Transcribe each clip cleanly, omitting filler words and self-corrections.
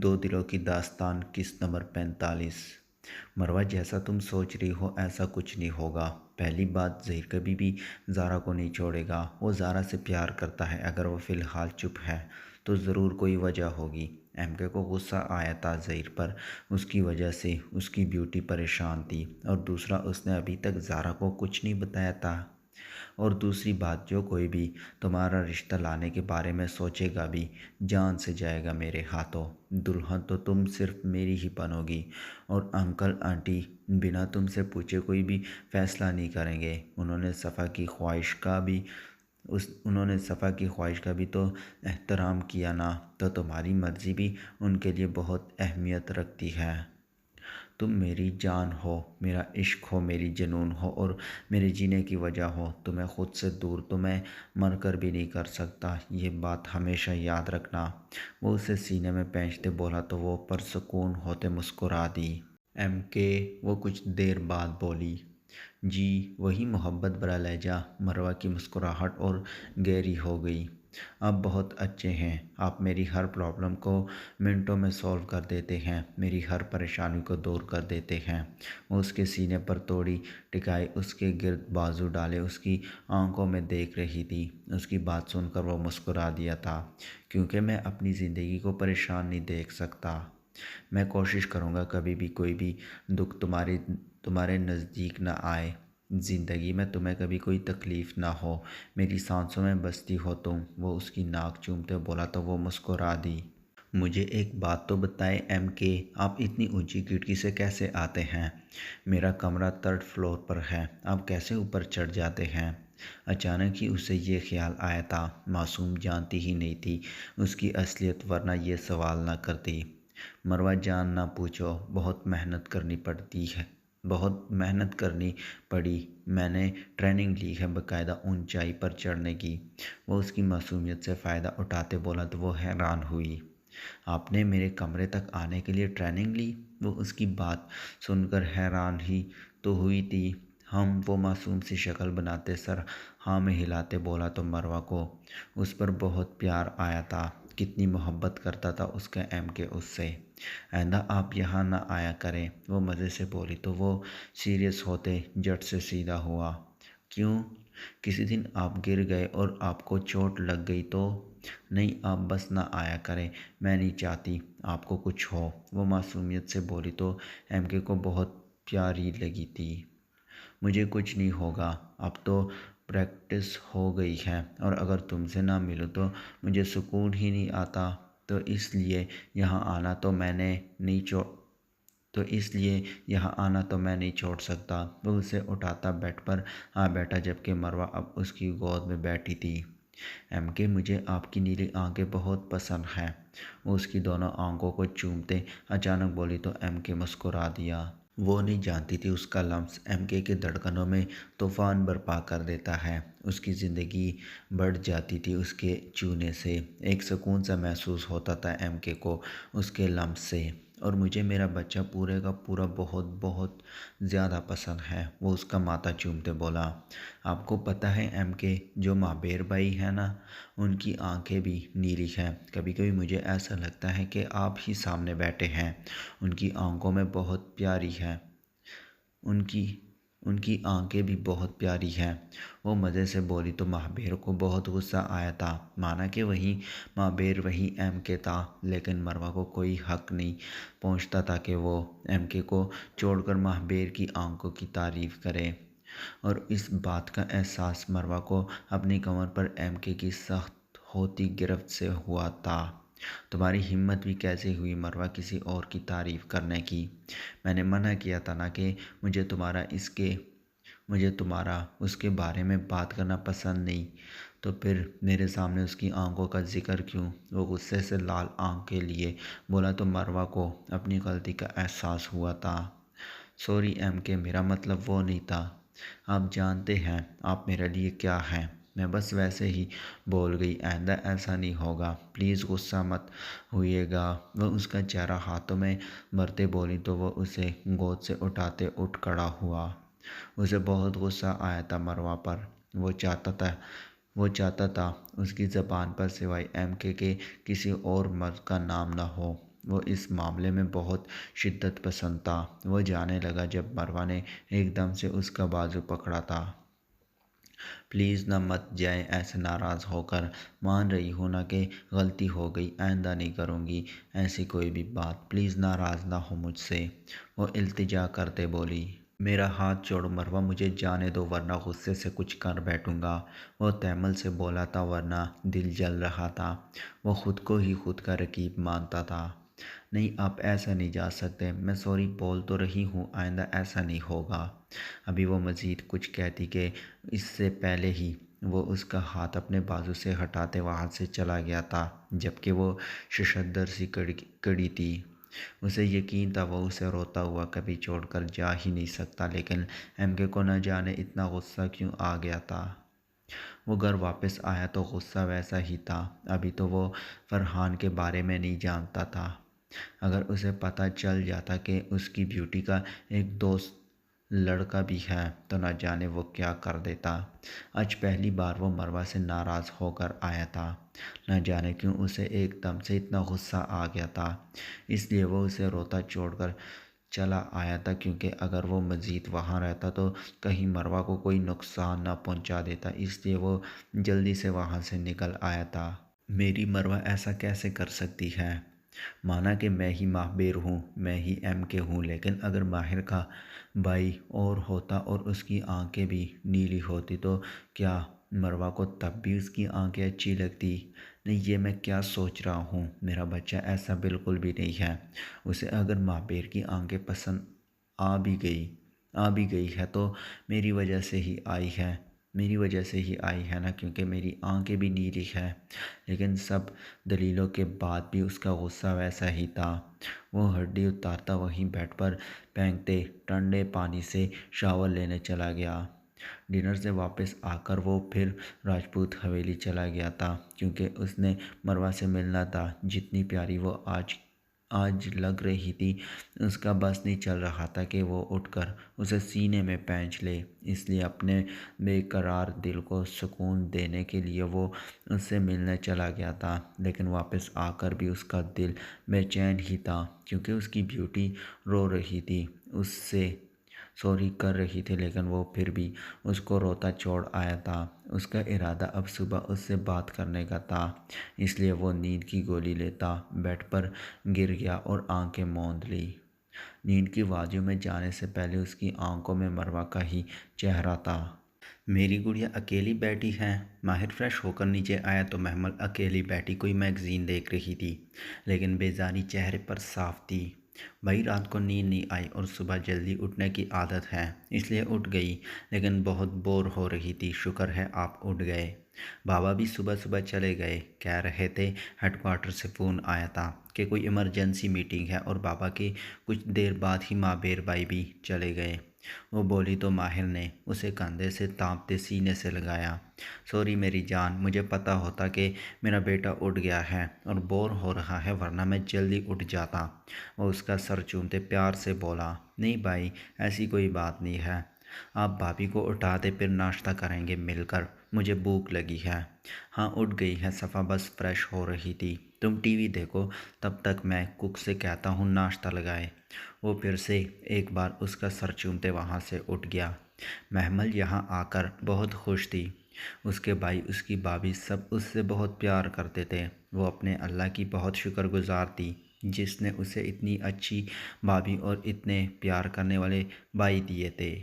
دو دلوں کی داستان قسط نمبر 45۔ مروہ جیسا تم سوچ رہی ہو ایسا کچھ نہیں ہوگا۔ پہلی بات، ظہیر کبھی بھی زارا کو نہیں چھوڑے گا۔ وہ زارا سے پیار کرتا ہے۔ اگر وہ فی الحال چپ ہے تو ضرور کوئی وجہ ہوگی۔ ایم کے کو غصہ آیا تھا ظہیر پر۔ اس کی وجہ سے اس کی بیوٹی پریشان تھی، اور دوسرا اس نے ابھی تک زارا کو کچھ نہیں بتایا تھا۔ اور دوسری بات، جو کوئی بھی تمہارا رشتہ لانے کے بارے میں سوچے گا بھی جان سے جائے گا میرے ہاتھوں۔ دلہن تو تم صرف میری ہی بنو گی، اور انکل آنٹی بنا تم سے پوچھے کوئی بھی فیصلہ نہیں کریں گے۔ انہوں نے صفا کی خواہش کا بھی تو احترام کیا نا، تو تمہاری مرضی بھی ان کے لیے بہت اہمیت رکھتی ہے۔ تم میری جان ہو، میرا عشق ہو، میری جنون ہو، اور میرے جینے کی وجہ ہو۔ تمہیں خود سے دور تو میں مر کر بھی نہیں کر سکتا، یہ بات ہمیشہ یاد رکھنا۔ وہ اسے سینے میں پہنچتے بولا تو وہ پرسکون ہوتے مسکرا دی۔ ایم کے وہ کچھ دیر بعد بولی، جی وہی محبت بھرا لہجہ۔ مروہ کی مسکراہٹ اور گہری ہو گئی۔ آپ بہت اچھے ہیں، آپ میری ہر پرابلم کو منٹوں میں سولو کر دیتے ہیں، میری ہر پریشانی کو دور کر دیتے ہیں۔ وہ اس کے سینے پر توڑی ٹکائی، اس کے گرد بازو ڈالے اس کی آنکھوں میں دیکھ رہی تھی۔ اس کی بات سن کر وہ مسکرا دیا تھا، کیونکہ میں اپنی زندگی کو پریشان نہیں دیکھ سکتا۔ میں کوشش کروں گا کبھی بھی کوئی بھی دکھ تمہارے نزدیک نہ آئے، زندگی میں تمہیں کبھی کوئی تکلیف نہ ہو، میری سانسوں میں بستی ہو تم۔ وہ اس کی ناک چومتے بولا تو وہ مسکرا دی۔ مجھے ایک بات تو بتائیں ایم کے، آپ اتنی اونچی کھڑکی سے کیسے آتے ہیں؟ میرا کمرہ 3rd فلور پر ہے، آپ کیسے اوپر چڑھ جاتے ہیں؟ اچانک ہی اسے یہ خیال آیا تھا۔ معصوم جانتی ہی نہیں تھی اس کی اصلیت، ورنہ یہ سوال نہ کرتی۔ مروہ جان نہ پوچھو، بہت محنت کرنی پڑی، میں نے ٹریننگ لی ہے باقاعدہ اونچائی پر چڑھنے کی۔ وہ اس کی معصومیت سے فائدہ اٹھاتے بولا تو وہ حیران ہوئی۔ آپ نے میرے کمرے تک آنے کے لیے ٹریننگ لی؟ وہ اس کی بات سن کر حیران ہی تو ہوئی تھی۔ وہ معصوم سی شکل بناتے سر ہاں میں ہلاتے بولا تو مروہ کو اس پر بہت پیار آیا تھا۔ کتنی محبت کرتا تھا اس کا ایم کے اس سے۔ آئندہ آپ یہاں نہ آیا کریں، وہ مزے سے بولی تو وہ سیریس ہوتے جھٹ سے سیدھا ہوا۔ کیوں؟ کسی دن آپ گر گئے اور آپ کو چوٹ لگ گئی تو؟ نہیں، آپ بس نہ آیا کریں، میں نہیں چاہتی آپ کو کچھ ہو، وہ معصومیت سے بولی تو ایم کے کو بہت پیاری لگی تھی۔ مجھے کچھ نہیں ہوگا، اب تو پریکٹس ہو گئی ہے، اور اگر تم سے نہ ملوں تو مجھے سکون ہی نہیں آتا، تو اس لیے یہاں آنا تو میں نہیں چھوڑ سکتا۔ وہ اسے اٹھاتا بیڈ پر آ بیٹھا، جبکہ مروہ اب اس کی گود میں بیٹھی تھی۔ ایم کے مجھے آپ کی نیلی آنکھیں بہت پسند ہیں، وہ اس کی دونوں آنکھوں کو چومتے اچانک بولی تو ایم کے مسکرا دیا۔ وہ نہیں جانتی تھی اس کا لمس ایم کے دھڑکنوں میں طوفان برپا کر دیتا ہے۔ اس کی زندگی بڑھ جاتی تھی اس کے چھونے سے۔ ایک سکون سا محسوس ہوتا تھا ایم کے کو اس کے لمس سے۔ اور مجھے میرا بچہ پورے کا پورا بہت بہت زیادہ پسند ہے، وہ اس کا ماتھا چومتے بولا۔ آپ کو پتہ ہے ایم کے، جو مابیر بھائی ہیں نا، ان کی آنکھیں بھی نیلی ہیں۔ کبھی کبھی مجھے ایسا لگتا ہے کہ آپ ہی سامنے بیٹھے ہیں، ان کی آنکھوں میں بہت پیاری ہے، ان کی آنکھیں بھی بہت پیاری ہیں، وہ مزے سے بولی تو مہابیر کو بہت غصہ آیا تھا۔ مانا کہ مہابیر وہی ایم کے تھا، لیکن مروہ کو کوئی حق نہیں پہنچتا تھا کہ وہ ایم کے کو چھوڑ کر مہابیر کی آنکھوں کی تعریف کرے۔ اور اس بات کا احساس مروہ کو اپنی کمر پر ایم کے کی سخت ہوتی گرفت سے ہوا تھا۔ تمہاری ہمت بھی کیسے ہوئی مروہ کسی اور کی تعریف کرنے کی؟ میں نے منع کیا تھا نا کہ مجھے تمہارا اس کے بارے میں بات کرنا پسند نہیں، تو پھر میرے سامنے اس کی آنکھوں کا ذکر کیوں؟ وہ غصے سے لال آنکھیں لیے بولا تو مروہ کو اپنی غلطی کا احساس ہوا تھا۔ سوری ایم کے، میرا مطلب وہ نہیں تھا، آپ جانتے ہیں آپ میرے لیے کیا ہیں، میں بس ویسے ہی بول گئی، آئندہ ایسا نہیں ہوگا، پلیز غصہ مت ہوئیے گا۔ وہ اس کا چہرہ ہاتھوں میں بھرتے بولی تو وہ اسے گود سے اٹھاتے اٹھ کھڑا ہوا۔ اسے بہت غصہ آیا تھا مروہ پر۔ وہ چاہتا تھا اس کی زبان پر سوائے ایم کے کسی اور مرد کا نام نہ ہو۔ وہ اس معاملے میں بہت شدت پسند تھا۔ وہ جانے لگا جب مروہ نے ایک دم سے اس کا بازو پکڑا تھا۔ پلیز نہ مت جائیں ایسے ناراض ہو کر، مان رہی ہوں نا کہ غلطی ہو گئی، آئندہ نہیں کروں گی ایسی کوئی بھی بات، پلیز ناراض نہ ہو مجھ سے، وہ التجا کرتے بولی۔ میرا ہاتھ چھوڑو مروہ، مجھے جانے دو ورنہ غصے سے کچھ کر بیٹھوں گا، وہ تحمل سے بولا تھا ورنہ دل جل رہا تھا۔ وہ خود کو ہی خود کا رقیب مانتا تھا۔ نہیں آپ ایسا نہیں جا سکتے، میں سوری بول تو رہی ہوں، آئندہ ایسا نہیں ہوگا۔ ابھی وہ مزید کچھ کہتی کہ اس سے پہلے ہی وہ اس کا ہاتھ اپنے بازو سے ہٹاتے وہاں سے چلا گیا تھا، جبکہ وہ ششدر سی کڑی تھی۔ اسے یقین تھا وہ اسے روتا ہوا کبھی چھوڑ کر جا ہی نہیں سکتا، لیکن ایم کے کو نہ جانے اتنا غصہ کیوں آ گیا تھا۔ وہ گھر واپس آیا تو غصہ ویسا ہی تھا۔ ابھی تو وہ فرحان کے بارے میں نہیں جانتا تھا۔ اگر اسے پتہ چل جاتا کہ اس کی بیوٹی کا ایک دوست لڑکا بھی ہے تو نہ جانے وہ کیا کر دیتا۔ آج پہلی بار وہ مروہ سے ناراض ہو کر آیا تھا۔ نہ جانے کیوں اسے ایک دم سے اتنا غصہ آ گیا تھا، اس لیے وہ اسے روتا چھوڑ کر چلا آیا تھا، کیونکہ اگر وہ مزید وہاں رہتا تو کہیں مروہ کو کوئی نقصان نہ پہنچا دیتا، اس لیے وہ جلدی سے وہاں سے نکل آیا تھا۔ میری مروہ ایسا کیسے کر سکتی ہے؟ مانا کہ میں ہی ماہر ہوں، میں ہی ایم کے ہوں، لیکن اگر ماہر کا بھائی اور ہوتا اور اس کی آنکھیں بھی نیلی ہوتی تو کیا مروہ کو تب بھی اس کی آنکھیں اچھی لگتی؟ نہیں، یہ میں کیا سوچ رہا ہوں، میرا بچہ ایسا بالکل بھی نہیں ہے۔ اسے اگر ماہر کی آنکھیں پسند آ بھی گئی ہے تو میری وجہ سے ہی آئی ہے، میری وجہ سے ہی آئی ہے نا، کیونکہ میری آنکھیں بھی نیلی ہے۔ لیکن سب دلیلوں کے بعد بھی اس کا غصہ ویسا ہی تھا۔ وہ ہڈی اتارتا وہیں بیڈ پر پھینکتے ٹھنڈے پانی سے شاور لینے چلا گیا۔ ڈنر سے واپس آ کر وہ پھر راجپوت حویلی چلا گیا تھا، کیونکہ اس نے مروہ سے ملنا تھا۔ جتنی پیاری وہ آج لگ رہی تھی، اس کا بس نہیں چل رہا تھا کہ وہ اٹھ کر اسے سینے میں پہنچ لے، اس لیے اپنے بے قرار دل کو سکون دینے کے لیے وہ اس سے ملنے چلا گیا تھا۔ لیکن واپس آ کر بھی اس کا دل بے چین ہی تھا، کیونکہ اس کی بیوٹی رو رہی تھی، اس سے سوری کر رہی تھی، لیکن وہ پھر بھی اس کو روتا چھوڑ آیا تھا۔ اس کا ارادہ اب صبح اس سے بات کرنے کا تھا، اس لیے وہ نیند کی گولی لیتا بیڈ پر گر گیا اور آنکھیں موند لی۔ نیند کی وادیوں میں جانے سے پہلے اس کی آنکھوں میں مروہ کا ہی چہرہ تھا۔ میری گڑیا اکیلی بیٹھی ہے؟ ماہر فریش ہو کر نیچے آیا تو محمل اکیلی بیٹھی کوئی میگزین دیکھ رہی تھی، لیکن بیزاری چہرے پر صاف تھی۔ بھائی رات کو نیند نہیں آئی اور صبح جلدی اٹھنے کی عادت ہے، اس لیے اٹھ گئی، لیکن بہت بور ہو رہی تھی، شکر ہے آپ اٹھ گئے۔ بابا بھی صبح صبح چلے گئے، کہہ رہے تھے ہیڈ کوارٹر سے فون آیا تھا کہ کوئی ایمرجنسی میٹنگ ہے، اور بابا کے کچھ دیر بعد ہی مابیر بھائی بھی چلے گئے۔ وہ بولی تو ماہر نے اسے کندھے سے تانپتے سینے سے لگایا۔ سوری میری جان، مجھے پتہ ہوتا کہ میرا بیٹا اٹھ گیا ہے اور بور ہو رہا ہے ورنہ میں جلدی اٹھ جاتا، وہ اس کا سر چومتے پیار سے بولا۔ نہیں بھائی، ایسی کوئی بات نہیں ہے، آپ بھابھی کو اٹھا دے، پھر ناشتہ کریں گے مل کر، مجھے بھوک لگی ہے۔ ہاں اٹھ گئی ہے صفا، بس فریش ہو رہی تھی، تم ٹی وی دیکھو، تب تک میں کک سے کہتا ہوں ناشتہ لگائے۔ وہ پھر سے ایک بار اس کا سر چومتے وہاں سے اٹھ گیا۔ محمل یہاں آ کر بہت خوش تھی، اس کے بھائی، اس کی بھابھی سب اس سے بہت پیار کرتے تھے۔ وہ اپنے اللہ کی بہت شکر گزار تھی جس نے اسے اتنی اچھی بھابھی اور اتنے پیار کرنے والے بھائی دیے تھے۔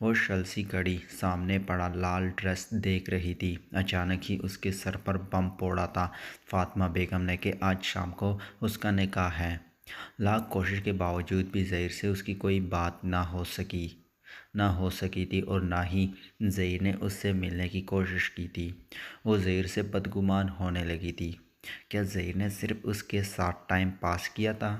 وہ شل سی کڑی سامنے پڑا لال ڈریس دیکھ رہی تھی، اچانک ہی اس کے سر پر بم پھوڑا تھا فاطمہ بیگم نے کہ آج شام کو اس کا نکاح ہے۔ لاکھ کوشش کے باوجود بھی زہیر سے اس کی کوئی بات نہ ہو سکی تھی، اور نہ ہی زہیر نے اس سے ملنے کی کوشش کی تھی۔ وہ زہیر سے بدگمان ہونے لگی تھی۔ کیا زہیر نے صرف اس کے ساتھ ٹائم پاس کیا تھا؟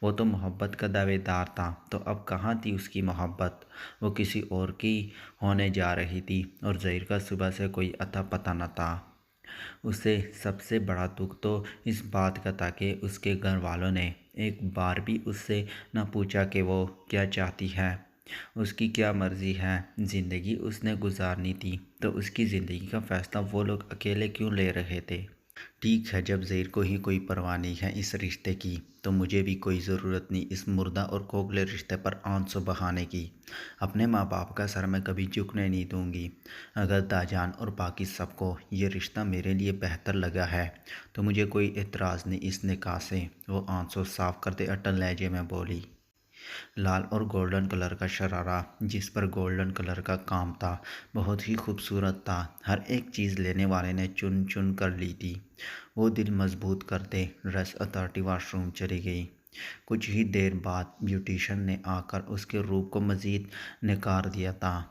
وہ تو محبت کا دعوے دار تھا، تو اب کہاں تھی اس کی محبت؟ وہ کسی اور کی ہونے جا رہی تھی، اور زہیر کا صبح سے کوئی اتا پتہ نہ تھا۔ اسے سب سے بڑا دکھ تو اس بات کا تھا کہ اس کے گھر والوں نے ایک بار بھی اس سے نہ پوچھا کہ وہ کیا چاہتی ہے، اس کی کیا مرضی ہے۔ زندگی اس نے گزارنی تھی تو اس کی زندگی کا فیصلہ وہ لوگ اکیلے کیوں لے رہے تھے؟ ٹھیک ہے، جب زہر کو ہی کوئی پرواہ نہیں ہے اس رشتے کی، تو مجھے بھی کوئی ضرورت نہیں اس مردہ اور کھوکھلے رشتے پر آنسو بہانے کی۔ اپنے ماں باپ کا سر میں کبھی جھکنے نہیں دوں گی۔ اگر داجان اور باقی سب کو یہ رشتہ میرے لیے بہتر لگا ہے تو مجھے کوئی اعتراض نہیں اس نکاح سے۔ وہ آنسو صاف کرتے اٹل لہجے میں بولی۔ لال اور گولڈن کلر کا شرارہ جس پر گولڈن کلر کا کام تھا بہت ہی خوبصورت تھا۔ ہر ایک چیز لینے والے نے چن چن کر لی تھی۔ وہ دل مضبوط کرتے ڈریس اتھارٹی واش روم چلی گئی۔ کچھ ہی دیر بعد بیوٹیشن نے آ کر اس کے روپ کو مزید نکھار دیا تھا۔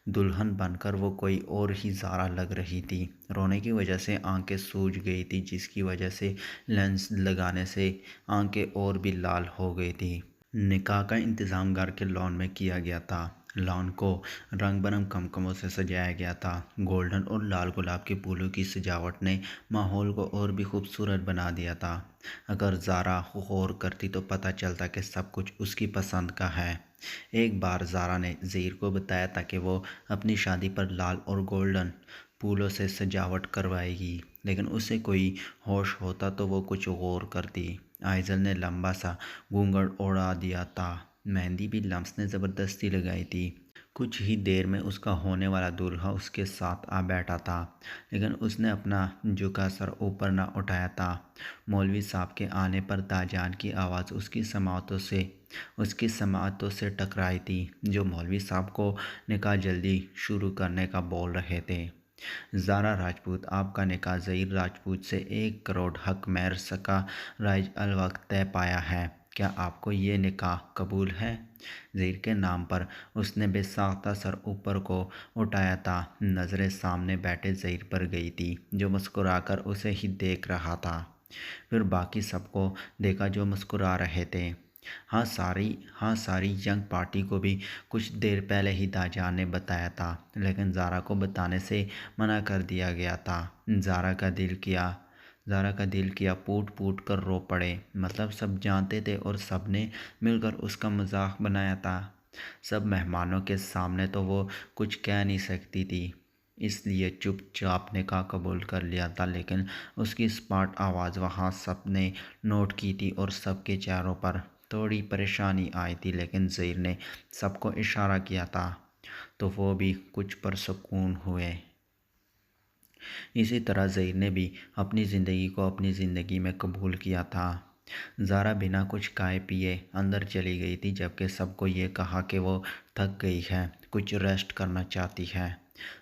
دلہن بن کر وہ کوئی اور ہی زارا لگ رہی تھی۔ رونے کی وجہ سے آنکھیں سوج گئی تھی، جس کی وجہ سے لینس لگانے سے آنکھیں اور بھی لال ہو گئی تھی۔ نکاح کا انتظام گھر کے لان میں کیا گیا تھا۔ لان کو رنگ برنگ کمکموں سے سجایا گیا تھا۔ گولڈن اور لال گلاب کے پھولوں کی سجاوٹ نے ماحول کو اور بھی خوبصورت بنا دیا تھا۔ اگر زارا غور کرتی تو پتہ چلتا کہ سب کچھ اس کی پسند کا ہے۔ ایک بار زارا نے زہیر کو بتایا تھا کہ وہ اپنی شادی پر لال اور گولڈن پھولوں سے سجاوٹ کروائے گی، لیکن اسے کوئی ہوش ہوتا تو وہ کچھ غور کرتی۔ آئزل نے لمبا سا گھونگھٹ اڑا دیا تھا۔ مہندی بھی لمس نے زبردستی لگائی تھی۔ کچھ ہی دیر میں اس کا ہونے والا دولہا اس کے ساتھ آ بیٹھا تھا، لیکن اس نے اپنا جھکا سر اوپر نہ اٹھایا تھا۔ مولوی صاحب کے آنے پر داجان کی آواز اس کی سماعتوں سے ٹکرائی تھی، جو مولوی صاحب کو نکاح جلدی شروع کرنے کا بول رہے تھے۔ زارا راجپوت، آپ کا نکاح زہیر راجپوت سے 1 کروڑ حق مہر سکا رائج الوقت طے پایا ہے۔ کیا آپ کو یہ نکاح قبول ہے؟ زہیر کے نام پر اس نے بے ساختہ سر اوپر کو اٹھایا تھا۔ نظریں سامنے بیٹھے زہیر پر گئی تھی، جو مسکرا کر اسے ہی دیکھ رہا تھا۔ پھر باقی سب کو دیکھا جو مسکرا رہے تھے۔ ہاں، ساری ینگ پارٹی کو بھی کچھ دیر پہلے ہی داجان نے بتایا تھا، لیکن زارا کو بتانے سے منع کر دیا گیا تھا۔ زارا کا دل کیا پھوٹ پھوٹ کر رو پڑے۔ مطلب سب جانتے تھے اور سب نے مل کر اس کا مذاق بنایا تھا۔ سب مہمانوں کے سامنے تو وہ کچھ کہہ نہیں سکتی تھی، اس لیے چپ چاپ نکاح قبول کر لیا تھا، لیکن اس کی اسپاٹ آواز وہاں سب نے نوٹ کی تھی اور سب کے چہروں پر تھوڑی پریشانی آئی تھی، لیکن زہیر نے سب کو اشارہ کیا تھا تو وہ بھی کچھ پرسکون ہوئے۔ اسی طرح زہیر نے بھی اپنی زندگی کو اپنی زندگی میں قبول کیا تھا۔ زارا بنا کچھ کھائے پیے اندر چلی گئی تھی، جبکہ سب کو یہ کہا کہ وہ تھک گئی ہے، کچھ ریسٹ کرنا چاہتی ہے۔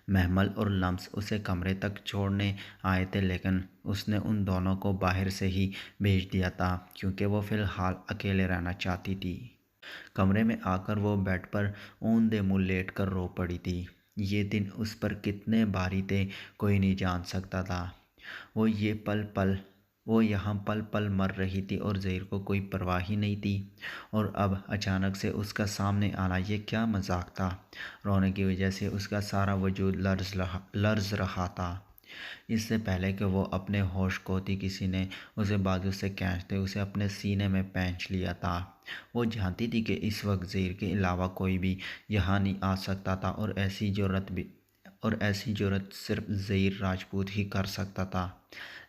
محمل اور لمس اسے کمرے تک چھوڑنے آئے تھے، لیکن اس نے ان دونوں کو باہر سے ہی بھیج دیا تھا کیونکہ وہ فی الحال اکیلے رہنا چاہتی تھی۔ کمرے میں آ کر وہ بیڈ پر اوندے منہ لیٹ کر رو پڑی تھی۔ یہ دن اس پر کتنے بھاری تھے کوئی نہیں جان سکتا تھا۔ وہ یہاں پل پل مر رہی تھی اور زہیر کو کوئی پرواہ ہی نہیں تھی، اور اب اچانک سے اس کا سامنے آنا یہ کیا مذاق تھا۔ رونے کی وجہ سے اس کا سارا وجود لرز رہا تھا۔ اس سے پہلے کہ وہ اپنے ہوش کھوتی، کسی نے اسے بازو سے کھینچتے اسے اپنے سینے میں پہنچ لیا تھا۔ وہ جانتی تھی کہ اس وقت زہیر کے علاوہ کوئی بھی یہاں نہیں آ سکتا تھا، اور ایسی جرأت صرف زہیر راجپوت ہی کر سکتا تھا،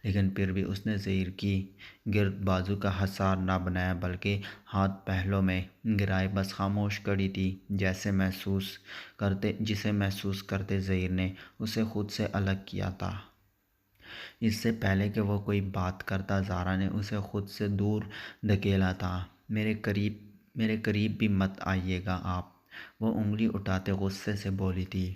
لیکن پھر بھی اس نے زہیر کی گرد بازو کا حصار نہ بنایا بلکہ ہاتھ پہلوں میں گرائے بس خاموش کھڑی تھی، جسے محسوس کرتے زہیر نے اسے خود سے الگ کیا تھا۔ اس سے پہلے کہ وہ کوئی بات کرتا، زارا نے اسے خود سے دور دھکیلا تھا۔ میرے قریب بھی مت آئیے گا آپ، وہ انگلی اٹھاتے غصے سے بولی تھی۔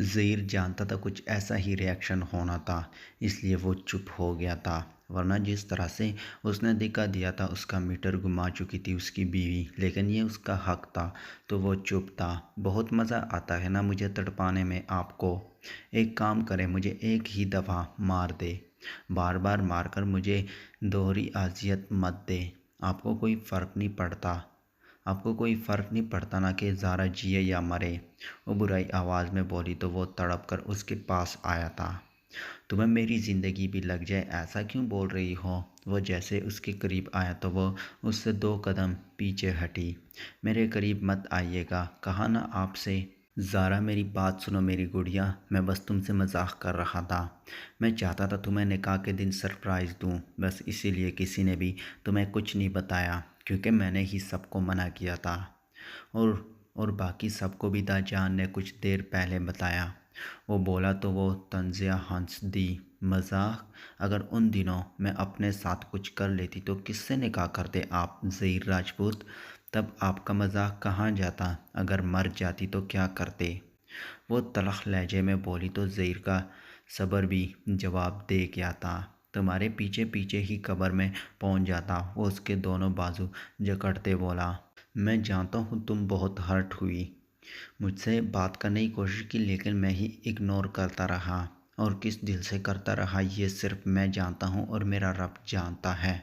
زہیر جانتا تھا کچھ ایسا ہی ری ایکشن ہونا تھا، اس لیے وہ چپ ہو گیا تھا، ورنہ جس طرح سے اس نے دکھا دیا تھا اس کا میٹر گما چکی تھی اس کی بیوی، لیکن یہ اس کا حق تھا تو وہ چپ تھا۔ بہت مزہ آتا ہے نا مجھے تڑپانے میں آپ کو؟ ایک کام کریں، مجھے ایک ہی دفعہ مار دے، بار بار مار کر مجھے دوہری اذیت مت دے۔ آپ کو کوئی فرق نہیں پڑتا نا کہ زارا جیے یا مرے؟ وہ برائی آواز میں بولی تو وہ تڑپ کر اس کے پاس آیا تھا۔ تمہیں میری زندگی بھی لگ جائے ایسا کیوں بول رہی ہو؟ وہ جیسے اس کے قریب آیا تو وہ اس سے 2 قدم پیچھے ہٹی۔ میرے قریب مت آئیے گا، کہا نا آپ سے۔ زارا میری بات سنو میری گڑیا، میں بس تم سے مذاق کر رہا تھا۔ میں چاہتا تھا تمہیں نکاح کے دن سرپرائز دوں، بس اسی لیے کسی نے بھی تمہیں کچھ نہیں بتایا، کیونکہ میں نے ہی سب کو منع کیا تھا۔ اور اور باقی سب کو بھی دا جان نے کچھ دیر پہلے بتایا۔ وہ بولا تو وہ تنزیہ ہنس دی۔ مذاق؟ اگر ان دنوں میں اپنے ساتھ کچھ کر لیتی تو کس سے نکاح کرتے آپ زہیر راجپوت؟ تب آپ کا مذاق کہاں جاتا؟ اگر مر جاتی تو کیا کرتے؟ وہ تلخ لہجے میں بولی تو زہیر کا صبر بھی جواب دے گیا تھا۔ تمہارے پیچھے پیچھے ہی قبر میں پہنچ جاتا۔ وہ اس کے دونوں بازو جکڑتے بولا۔ میں جانتا ہوں تم بہت ہرٹ ہوئی، مجھ سے بات کرنے کی کوشش کی، لیکن میں ہی اگنور کرتا رہا، اور کس دل سے کرتا رہا یہ صرف میں جانتا ہوں اور میرا رب جانتا ہے۔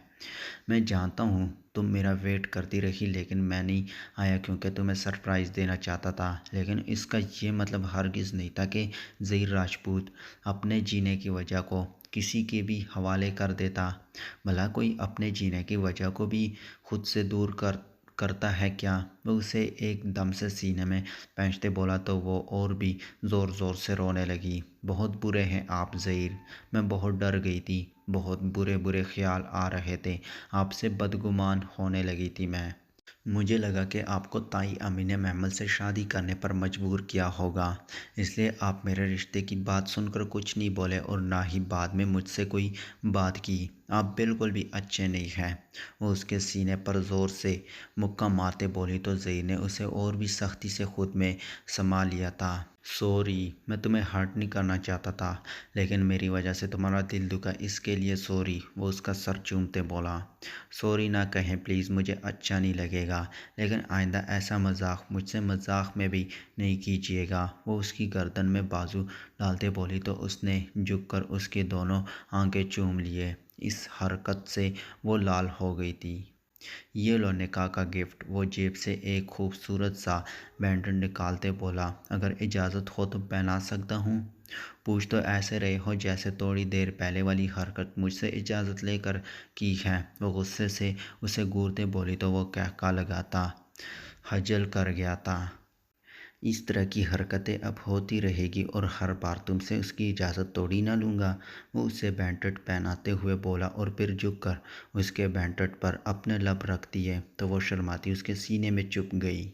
میں جانتا ہوں تم میرا ویٹ کرتی رہی، لیکن میں نہیں آیا کیونکہ تمہیں سرپرائز دینا چاہتا تھا، لیکن اس کا یہ مطلب ہرگز نہیں تھا کہ زہیر راجپوت اپنے جینے کی وجہ کو کسی کے بھی حوالے کر دیتا۔ بھلا کوئی اپنے جینے کی وجہ کو بھی خود سے دور کرتا ہے کیا؟ وہ اسے ایک دم سے سینے میں پہنچتے بولا تو وہ اور بھی زور زور سے رونے لگی۔ بہت برے ہیں آپ زہیر، میں بہت ڈر گئی تھی، بہت برے برے خیال آ رہے تھے، آپ سے بدگمان ہونے لگی تھی میں۔ مجھے لگا کہ آپ کو تائی امی نے محمل سے شادی کرنے پر مجبور کیا ہوگا، اس لیے آپ میرے رشتے کی بات سن کر کچھ نہیں بولے اور نہ ہی بعد میں مجھ سے کوئی بات کی۔ آپ بالکل بھی اچھے نہیں ہیں۔ وہ اس کے سینے پر زور سے مکہ مارتے بولی تو زہیر نے اسے اور بھی سختی سے خود میں سما لیا تھا۔ سوری، میں تمہیں ہرٹ نہیں کرنا چاہتا تھا، لیکن میری وجہ سے تمہارا دل دکھا، اس کے لیے سوری۔ وہ اس کا سر چومتے بولا۔ سوری نہ کہیں پلیز، مجھے اچھا نہیں لگے گا، لیکن آئندہ ایسا مذاق مجھ سے مذاق میں بھی نہیں کیجیے گا۔ وہ اس کی گردن میں بازو ڈالتے بولی تو اس نے جھک کر اس کے دونوں آنکھیں چوم لیے۔ اس حرکت سے وہ لال ہو گئی تھی۔ یہ لو نکاح کا گفٹ۔ وہ جیب سے ایک خوبصورت سا بینڈل نکالتے بولا۔ اگر اجازت ہو تو پہنا سکتا ہوں؟ پوچھ تو ایسے رہے ہو جیسے تھوڑی دیر پہلے والی حرکت مجھ سے اجازت لے کر کی ہے۔ وہ غصے سے اسے گھورتے بولی تو وہ کہکا لگاتا خجل کر گیا تھا۔ اس طرح کی حرکتیں اب ہوتی رہے گی اور ہر بار تم سے اس کی اجازت توڑی نہ لوں گا۔ وہ اسے بینڈل پہناتے ہوئے بولا اور پھر جھک کر اس کے بینڈل پر اپنے لب رکھ دیے تو وہ شرماتی اس کے سینے میں چھپ گئی۔